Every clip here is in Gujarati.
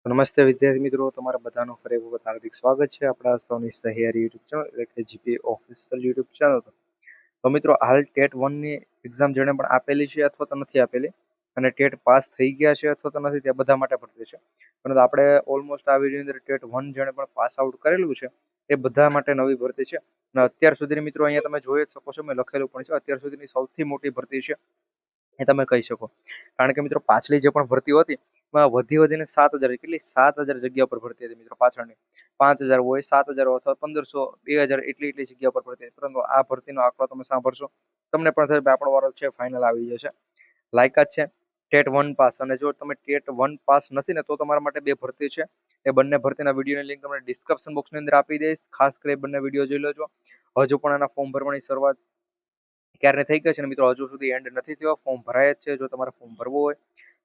તો નમસ્તે વિદ્યાર્થી મિત્રો, તમારા બધાનું ફરી એક વખત હાર્દિક સ્વાગત છે આપણા સૌની સહિયારી યુટ્યુબ ચેનલ એટલે કે જીપી ઓફિશિયલ યુટ્યુબ ચેનલ પર. તો મિત્રો, હાલ ટેટ 1 ની એક્ઝામ જેણે પણ આપેલી છે અથવા તો નથી આપેલી અને ટેટ પાસ થઈ ગયા છે અથવા તો નથી, તે બધા માટે ભરતી છે. પરંતુ આપણે ઓલમોસ્ટ આ વિડીયોની અંદર ટેટ 1 જેણે પણ પાસ આઉટ કરેલું છે એ બધા માટે નવી ભરતી છે. અને અત્યાર સુધીની મિત્રો અહીંયા તમે જોઈ જ શકો છો, મેં લખેલું પણ છે, અત્યાર સુધીની સૌથી મોટી ભરતી છે એ તમે કહી શકો. કારણ કે મિત્રો, પાછલી જે પણ ભરતીઓ હતી એમાં વધીને 7,000 કેટલી 7,000 જગ્યા પર ભરતી હતી મિત્રો. પાછળની 5,000 હોય, 7,000 અથવા 1,500 2,000 એટલી જગ્યા પર ભરતી હતી. પરંતુ આ ભરતીનો આંકડો તમે સાંભળશો તમને પણ થશે આપણો વારો છે ફાઇનલ આવી જશે. લાયકાત છે ટેટ 1 પાસ, અને જો તમે ટેટ 1 પાસ નથી ને તો તમારા માટે બે ભરતી છે. એ બંને ભરતીના વિડીયોની લિંક તમને ડિસ્ક્રિપ્શન બોક્સની અંદર આપી દઈશ. ખાસ કરી બંને વિડીયો જોઈ લેજો. હજુ પણ આના ફોર્મ ભરવાની શરૂઆત ક્યારે થઈ ગઈ છે ને મિત્રો, હજુ સુધી એન્ડ નથી થયો. ફોર્મ ભરાય જ છે. જો તમારે ફોર્મ ભરવું હોય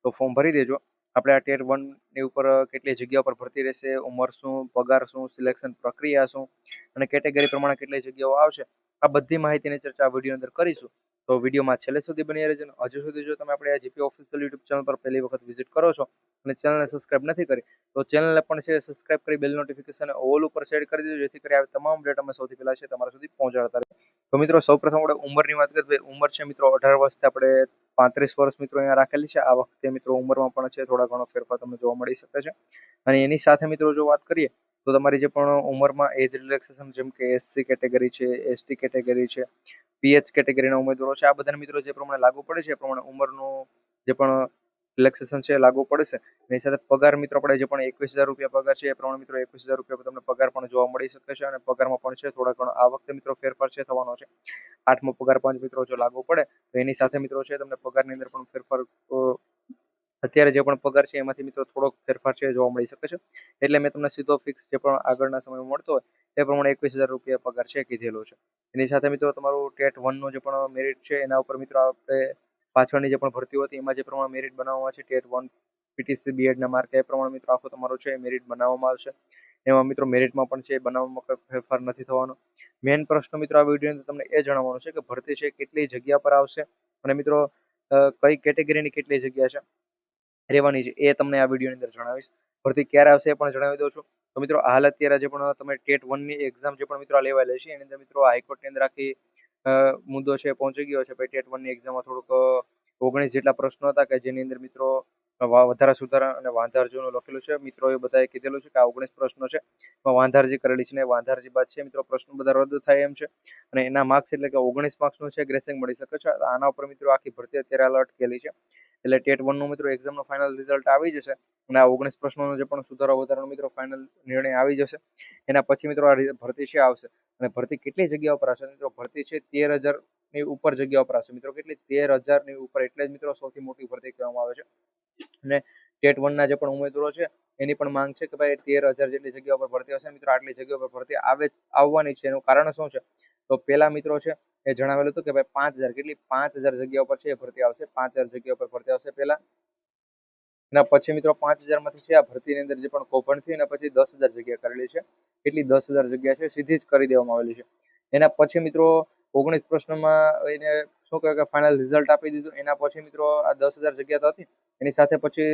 તો ફોર્મ ભરી દેજો. આપણે આ ટેટ 1 ની ઉપર કેટલી જગ્યા પર ભરતી રહેશે, ઉંમર શું, પગાર શું, સિલેક્શન પ્રક્રિયા શું અને કેટેગરી પ્રમાણે કેટલી જગ્યાઓ આવશે, આ બધી માહિતીની ચર્ચા આ વિડીયો અંદર કરીશું. તો વિડીયોમાં છેલ્લે સુધી બની રહેજો. હજુ સુધી જો તમે આપણે આ જીપી ઓફિશિયલ યુટ્યુબ ચેનલ પર પહેલી વખત વિઝિટ કરો છો અને ચેનલને સબસ્ક્રાઇબ નથી કરી તો ચેનલને પણ છે સબસ્ક્રાઇબ કરી બેલ નોટિફિકેશન ઓલ ઉપર સેટ કરી દેજો, જેથી કરી આવી તમામ અપડેટ અમે સૌથી પહેલા છે તમારા સુધી પહોંચાડતા રહે. તો મિત્રો, સૌપ્રથમ આપણે ઉંમરની વાત કરીએ. ઉંમર છે મિત્રો 18 વર્ષથી આપણે 35 વર્ષ મિત્રો અહીંયા રાખેલી છે. આ વખતે મિત્રો ઉંમરમાં પણ છે થોડા ઘણો ફેરફાર તમને જોવા મળી શકે છે. અને એની સાથે મિત્રો જો વાત કરીએ તો તમારી જે પણ ઉંમરમાં એજ રિલેક્સેશન, જેમ કે એસસી કેટેગરી છે, એસટી કેટેગરી છે, પીએચ કેટેગરીના ઉમેદવારો છે, આ બધા મિત્રો જે પ્રમાણે લાગુ પડે છે એ પ્રમાણે ઉંમરનું જે પણ રિલેક્સેશન છે એ લાગુ પડશે. એની સાથે પગાર મિત્રો આપણે જે પણ 21,000 રૂપિયા પગાર છે એ પ્રમાણે મિત્રો 21,000 રૂપિયા તમને પગાર પણ જોવા મળી શકે છે. અને પગારમાં પણ છે થોડા ઘણો આ વખતે મિત્રો ફેરફાર છે થવાનો છે. 8મો પગાર પંચ મિત્રો જો લાગુ પડે તો એની સાથે મિત્રો છે તમને પગારની અંદર પણ ફેરફાર અત્યારે જે પણ પગાર છે એમાંથી મિત્રો થોડોક ફેરફાર છે જોવા મળી શકે છે. એટલે મેં તમને સીધો ફિક્સ જે પણ આગળના સમયમાં મળતો હોય એ પ્રમાણે 21,000 રૂપિયા પગાર છે કીધેલો છે. એની સાથે મિત્રો તમારું ટેટ 1 નો જે પણ મેરિટ છે એના ઉપર મિત્રો આપણે પાછળની જે પણ ભરતીઓ હતી એમાં જે પ્રમાણે મેરિટ બનાવવામાં છે ટેટ 1 પીટીસી બીએડ ના માર્ક એ પ્રમાણે મિત્રો આખો તમારો છે મેરિટ બનાવવામાં આવશે. એમાં મિત્રો મેરિટમાં પણ છે બનાવવામાં કોઈ ફેરફાર નથી થવાનો. મેઇન પ્રશ્ન મિત્રો આ વિડીયો તમને એ જણાવવાનો છે કે ભરતી છે કેટલી જગ્યા પર આવશે અને મિત્રો કઈ કેટેગરીની કેટલી જગ્યા છે રહેવાની છે એ તમને આ વિડીયોની અંદર જણાવીશ. ભરતી ક્યારે આવશે એ પણ જણાવી દઉં છું. તો મિત્રો, હાલ અત્યારે જે પણ તમે ટેટ 1 ની એક્ઝામ જે પણ મિત્રો લેવાયેલી છે એની અંદર મિત્રો હાઈકોર્ટની અંદર આખી મુદ્દો છે પહોંચી ગયો છે. ભાઈ ટેટ 1 ની એક્ઝામમાં થોડુંક 19 જેટલા પ્રશ્નો હતા કે જેની અંદર મિત્રો વધારા સુધારા અને વાંધારજીનું લખેલું છે. મિત્રો એ બધાએ કીધેલું છે કે આ 19 પ્રશ્નો છે વાંધારજી કરેલી છે ને વાંધારજી બાદ છે મિત્રો પ્રશ્નો બધા રદ થાય એમ છે. અને એના માર્ક્સ એટલે કે 19 માર્ક્સનું છે ગ્રેસિંગ મળી શકે છે. આના ઉપર મિત્રો આખી ભરતી અત્યારે અલર્ટ કેલી છે. એટલે ટેટ 1 નું મિત્રો એક્ઝામનું ફાઇનલ રિઝલ્ટ આવી જશે અને આ 19 પ્રશ્નોનો જે પણ સુધારો વધારાનો મિત્રો ફાઇનલ નિર્ણય આવી જશે. એના પછી મિત્રો આ ભરતી છે આવશે. અને ભરતી કેટલી જગ્યા ઉપર આવશે મિત્રો? ભરતી છે 13,000 ની ઉપર જગ્યા ઉપર આવશે મિત્રો. કેટલી? 13,000 ની ઉપર. એટલે જ મિત્રો સૌથી મોટી ભરતી કહેવામાં આવે છે. અને ટેટ 1 ના જે પણ ઉમેદવારો છે એની પણ માંગ છે કે ભાઈ 13,000 જેટલી જગ્યા પર ભરતી હશે મિત્રો. આટલી જગ્યા પર ભરતી આવવાની છે. એનું કારણ શું છે? તો પેલા મિત્રો છે એ જણાવેલું હતું કે ભાઈ 5,000 કેટલી 5,000 જગ્યા ઉપર છે એ ભરતી આવશે. 5,000 જગ્યા ઉપર ભરતી આવશે પેલા. એના પછી મિત્રો 5,000 માંથી છે આ ભરતીની અંદર જે પણ કૌભાંડ થયું એના પછી 10,000 જગ્યા કરેલી છે. કેટલી 10,000 જગ્યા છે સીધી જ કરી દેવામાં આવેલી છે. એના પછી મિત્રો 19 પ્રશ્નોમાં એને શું કહેવાય કે ફાઇનલ રિઝલ્ટ આપી દીધું. એના પછી મિત્રો આ 10,000 જગ્યા તો હતી એની સાથે પછી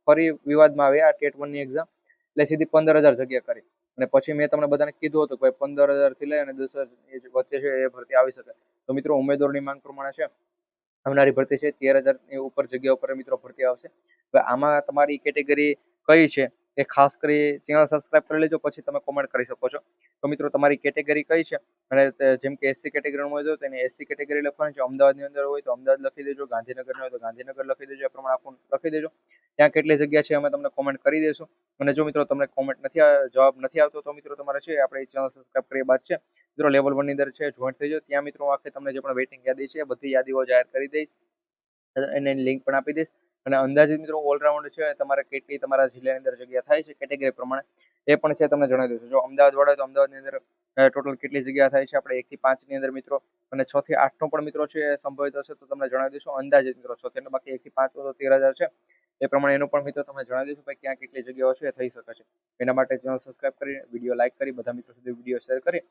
ફરી વિવાદમાં આવી આ ટેટ 1 ની એક્ઝામ, એટલે સીધી 15,000 જગ્યા કરી. અને પછી મેં તમને બધાને કીધું હતું કે 15,000 થી લઈ અને 10,000 વચ્ચે છે એ ભરતી આવી શકે. તો મિત્રો ઉમેદવારોની માંગ પ્રમાણે છે આવનારી ભરતી છે 13,000 ની ઉપર જગ્યા ઉપર મિત્રો ભરતી આવશે. હવે આમાં તમારી કેટેગરી કઈ છે એ ખાસ કરી ચેનલ સબસ્ક્રાઇબ કરી લેજો, પછી તમે કોમેન્ટ કરી શકો છો. તો મિત્રો તમારી કેટેગરી કઈ છે? અને જેમ કે એસસી કેટેગરીનો હોય તો તેને એસસી કેટેગરી લખવાની છે. અમદાવાદની અંદર હોય તો અમદાવાદ લખી દેજો. ગાંધીનગર હોય તો ગાંધીનગર લખી દેજો. એ પ્રમાણે આખું લખી દેજો. ત્યાં કેટલી જગ્યા છે અમે તમને કોમેન્ટ કરી દઈશું. અને જો મિત્રો તમને કોમેન્ટ નથી જવાબ નથી આવતો તો મિત્રો તમારે છે આપણે ચેનલ સબસ્ક્રાઇબ કર્યા બાદ છે મિત્રો લેવલ 1 ની અંદર છે જોઈન્ટ થઈ જાઓ. ત્યાં મિત્રો આખે તમને જે પણ વેઇટિંગ યાદી છે બધી યાદીઓ જાહેર કરી દઈશ. એને લિંક પણ આપી દઈશ. અને અંદાજિત મિત્રો ઓલરાઉન્ડ છે તમારે કેટલી તમારા જિલ્લાની અંદર જગ્યા થાય છે કેટેગરી પ્રમાણે એ પણ છે તમને જણાવી દઈશું. જો અમદાવાદ વાળા તો અમદાવાદની અંદર ટોટલ કેટલી જગ્યા થાય છે આપણે 1 થી 5 ની અંદર મિત્રો, અને 6 થી 8 નો પણ મિત્રો છે સંભવિત હશે તો તમને જણાવી દઈશું અંદાજિત મિત્રો. 6 થી બાકી 1 થી 5 તો 13,000 છે એ પ્રમાણે એનું પણ મિત્રો તમે જણાવી દેશો ભાઈ ક્યાં કેટલી જગ્યાઓ છે થઈ શકે છે. એના માટે ચેનલ સબસ્ક્રાઇબ કરી વિડીયો લાઇક કરી બધા મિત્રો સુધી વિડીયો શેર કરી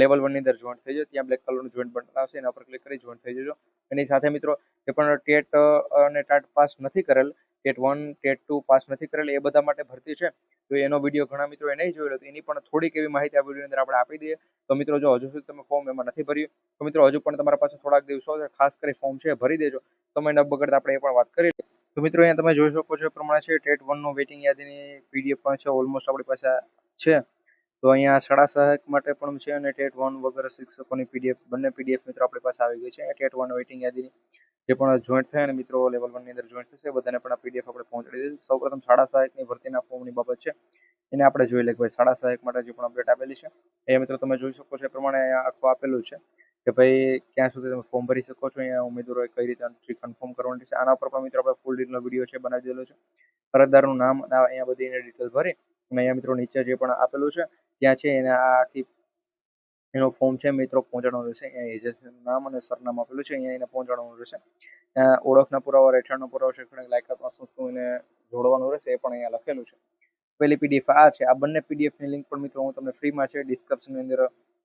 લેવલ 1 ની અંદર જોઈન્ટ થઈ જજો. ત્યાં બ્લેક કલરનું જોઈન્ટ બટન આવશે એના પર ક્લિક કરી જોઈન્ટ થઈ જજો. એની સાથે મિત્રો જે પણ ટેટ અને ટાટ પાસ નથી કરેલ, ટેટ 1 ટેટ 2 પાસ નથી કરેલ એ બધા માટે ભરતી છે. તો એનો વિડીયો ઘણા મિત્રો એ નહીં જોયેલો તો એની પણ થોડીક એવી માહિતી આ વિડીયોની અંદર આપણે આપી દઈએ. તો મિત્રો જો હજુ સુધી તમે ફોર્મ એમાં નથી ભર્યું તો મિત્રો હજુ પણ તમારા પાસે થોડાક દિવસો છે, ખાસ કરી ફોર્મ છે ભરી દેજો. સમય ન બગડતા આપણે એ પણ વાત કરી લઈએ. તો મિત્રો અહીંયા તમે જોઈ શકો છો એ પ્રમાણે છે ટેટ 1 નો વેટિંગ યાદીની પીડીએફ પણ છે, ઓલમોસ્ટ આપણી પાસે છે. તો અહીંયા શાળા સહાયક માટે પણ છે અને ટેટ 1 વગર શિક્ષકોની પીડીએફ બંને પીડીએફ મિત્રો આપણી પાસે આવી ગઈ છે. ટેટ 1 વેટિંગ યાદીની જે પણ જોઈન્ટ થયા અને મિત્રો લેવલ 1 ની અંદર જોઈન્ટ થશે બધાને પણ આ પીડીએફ આપણે પહોંચાડી દઈશું. સૌપ્રથમ શાળા સહાયકની ભરતીના ફોર્મની બાબત છે એને આપણે જોઈ લઈએ. ભાઈ શાળા સહાયક માટે જે પણ અપડેટ આપેલી છે એ મિત્રો તમે જોઈ શકો છો એ પ્રમાણે અહીંયા આખું આપેલું છે કે ભાઈ ક્યાં સુધી તમે ફોર્મ ભરી શકો છો. અહીંયા ઉમેદવારોએ કઈ રીતે કન્ફર્મ કરવાની છે. આના ઉપર પણ મિત્રો આપણે ફૂલ ડિટેલનો વિડીયો છે બનાવી દેલો છે. અરજદારનું નામ અહીંયા બધી એને ડિટેલ ભરી અને અહીંયા મિત્રો નીચે જે પણ આપેલું છે ત્યાં છે એને આ આખી એનો ફોર્મ છે મિત્રો પહોંચાડવાનું રહેશે. અહીંયા એજન્સીનું નામ અને સરનામું આપેલું છે અહીંયા એને પહોંચાડવાનું રહેશે. ઓળખના પુરાવા, રહેઠાણનો પુરાવો, શૈક્ષણિક લાયકાત શું એને જોડવાનું રહેશે એ પણ અહીંયા લખેલું છે. પહેલી પીડીએફ આ છે. આ બંને પીડીએફની લિંક પણ મિત્રો હું તમને ફ્રીમાં છે ડિસ્ક્રિપ્શનની અંદર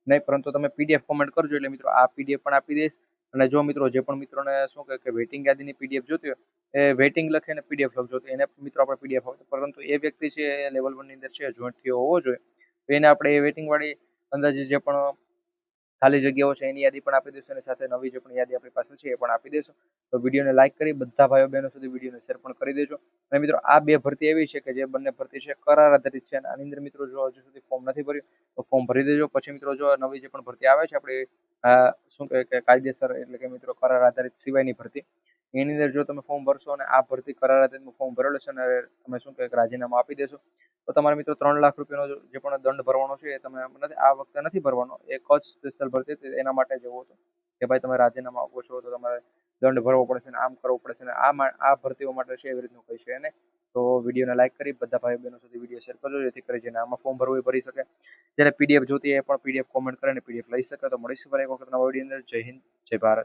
નહીં, પરંતુ તમે પીડીએફ કોમેન્ટ કરજો એટલે મિત્રો આ પીડીએફ પણ આપી દઈશ. અને જો મિત્રો જે પણ મિત્રોને શું કહે કે વેટિંગ યાદીની પીડીએફ જોતી હોય એ વેટિંગ લખે અને પીડીએફ લખજો તો એને મિત્રો આપણે પીડીએફ આપો. પરંતુ એ વ્યક્તિ છે એ લેવલ 1 ની અંદર છે જોઈન્ટ થયો હોવો જોઈએ તો એને આપણે એ વેટિંગ વાળી અંદાજે જે પણ ખાલી જગ્યાઓ છે એની યાદી પણ આપી દઈશું અને સાથે નવી જે પણ યાદી આપણી પાસે છે એ પણ આપી દઈશું. તો વિડીયોને લાઇક કરી બધા ભાઈઓ બહેનો સુધી વિડીયોને શેર પણ કરી દેજો. અને મિત્રો આ બે ભરતી એવી છે કે જે બંને ભરતી છે કરાર આધારિત છે અને આની અંદર મિત્રો જો હજુ સુધી ફોર્મ નથી ભર્યું તો ફોર્મ ભરી દેજો. પછી મિત્રો જો નવી જે પણ ભરતી આવે છે આપણે શું કહે કે કાયદેસર એટલે કે મિત્રો કરાર આધારિત સિવાયની ભરતી એની અંદર જો તમે ફોર્મ ભરશો અને આ ભરતી કરાર આધારિતનું ફોર્મ ભરેલું છે અને તમે શું કહે રાજીનામું આપી દેશો તો તમારે મિત્રો 3 લાખ રૂપિયાનો જે પણ દંડ ભરવાનો છે એ તમે આ વખતે નથી ભરવાનો. એ કચ્છ સ્પેશિયલ ભરતી એના માટે જવું હતું કે ભાઈ તમે રાજીનામું આપો છો તો તમારે દંડ ભરવો પડશે ને આમ કરવું પડશે ને આ ભરતીઓ માટે છે એવી રીતનું કહી છે એને. તો વિડીયોને લાઇક કરી બધા ભાઈ બહેનો સુધી વિડીયો શેર કરજો જેથી કરી જેને આમાં ફોર્મ ભરવું એ ભરી શકે. જેને પીડીએફ જોતી એ પણ પીડીએફ કોમેન્ટ કરીને પીડીએફ લઈ શકે. તો મળીશું ફરી એક વખત નવા વિડીયો અંદર. જય હિન્દ, જય ભારત.